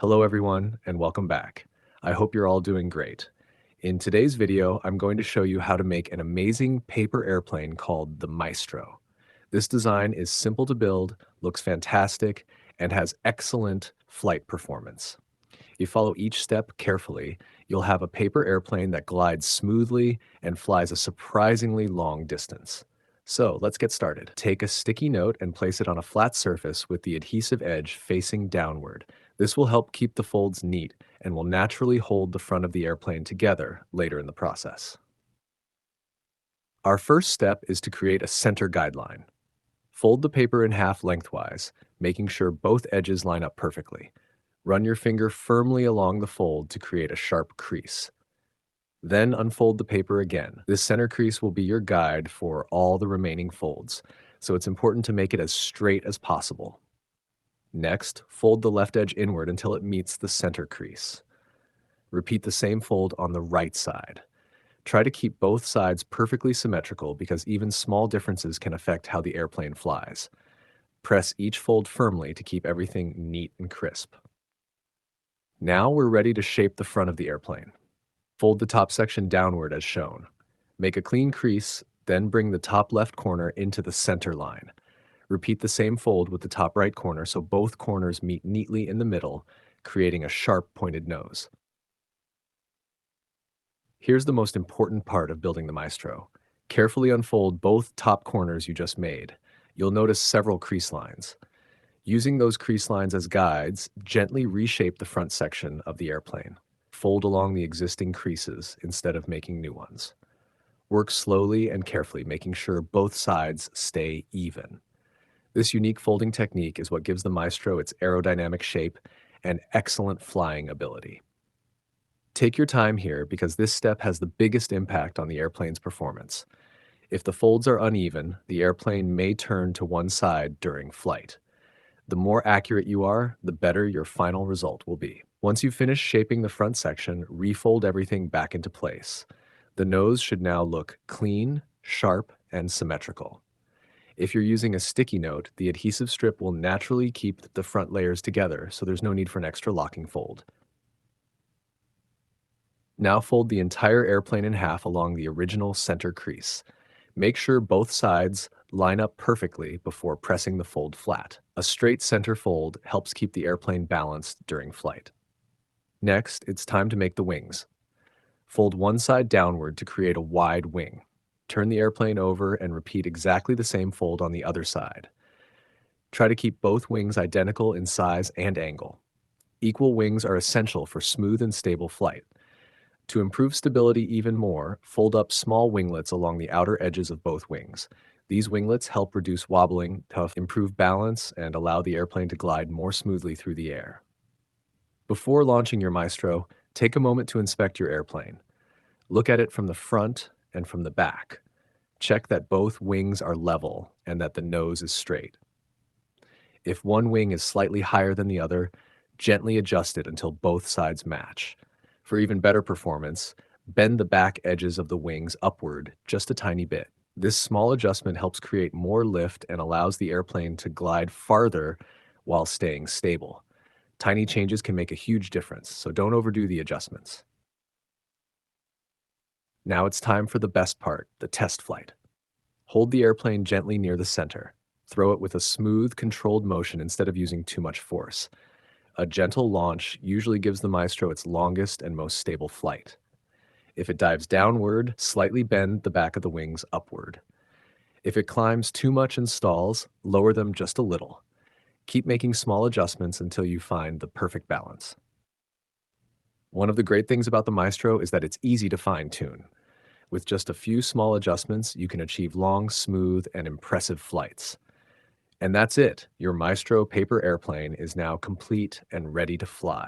Hello everyone and welcome back. I hope you're all doing great. In today's video, I'm going to show you how to make an amazing paper airplane called the Maestro. This design is simple to build, looks fantastic, and has excellent flight performance. If you follow each step carefully, you'll have a paper airplane that glides smoothly and flies a surprisingly long distance. So let's get started. Take a sticky note and place it on a flat surface with the adhesive edge facing downward. This will help keep the folds neat and will naturally hold the front of the airplane together later in the process. Our first step is to create a center guideline. Fold the paper in half lengthwise, making sure both edges line up perfectly. Run your finger firmly along the fold to create a sharp crease. Then unfold the paper again. This center crease will be your guide for all the remaining folds, so it's important to make it as straight as possible. Next, fold the left edge inward until it meets the center crease. Repeat the same fold on the right side. Try to keep both sides perfectly symmetrical because even small differences can affect how the airplane flies. Press each fold firmly to keep everything neat and crisp. Now we're ready to shape the front of the airplane. Fold the top section downward as shown. Make a clean crease, then bring the top left corner into the center line. Repeat the same fold with the top right corner so both corners meet neatly in the middle, creating a sharp pointed nose. Here's the most important part of building the Maestro. Carefully unfold both top corners you just made. You'll notice several crease lines. Using those crease lines as guides, gently reshape the front section of the airplane. Fold along the existing creases instead of making new ones. Work slowly and carefully, making sure both sides stay even. This unique folding technique is what gives the Maestro its aerodynamic shape and excellent flying ability. Take your time here because this step has the biggest impact on the airplane's performance. If the folds are uneven, the airplane may turn to one side during flight. The more accurate you are, the better your final result will be. Once you've finished shaping the front section, refold everything back into place. The nose should now look clean, sharp, and symmetrical. If you're using a sticky note, the adhesive strip will naturally keep the front layers together, so there's no need for an extra locking fold. Now fold the entire airplane in half along the original center crease. Make sure both sides line up perfectly before pressing the fold flat. A straight center fold helps keep the airplane balanced during flight. Next, it's time to make the wings. Fold one side downward to create a wide wing. Turn the airplane over and repeat exactly the same fold on the other side. Try to keep both wings identical in size and angle. Equal wings are essential for smooth and stable flight. To improve stability even more, fold up small winglets along the outer edges of both wings. These winglets help reduce wobbling, to improve balance, and allow the airplane to glide more smoothly through the air. Before launching your Maestro, take a moment to inspect your airplane. Look at it from the front and from the back. Check that both wings are level and that the nose is straight. If one wing is slightly higher than the other, gently adjust it until both sides match. For even better performance, bend the back edges of the wings upward just a tiny bit. This small adjustment helps create more lift and allows the airplane to glide farther while staying stable. Tiny changes can make a huge difference, so don't overdo the adjustments. Now it's time for the best part, the test flight. Hold the airplane gently near the center. Throw it with a smooth, controlled motion instead of using too much force. A gentle launch usually gives the Maestro its longest and most stable flight. If it dives downward, slightly bend the back of the wings upward. If it climbs too much and stalls, lower them just a little. Keep making small adjustments until you find the perfect balance. One of the great things about the Maestro is that it's easy to fine-tune. With just a few small adjustments, you can achieve long, smooth, and impressive flights. And that's it. Your Maestro paper airplane is now complete and ready to fly.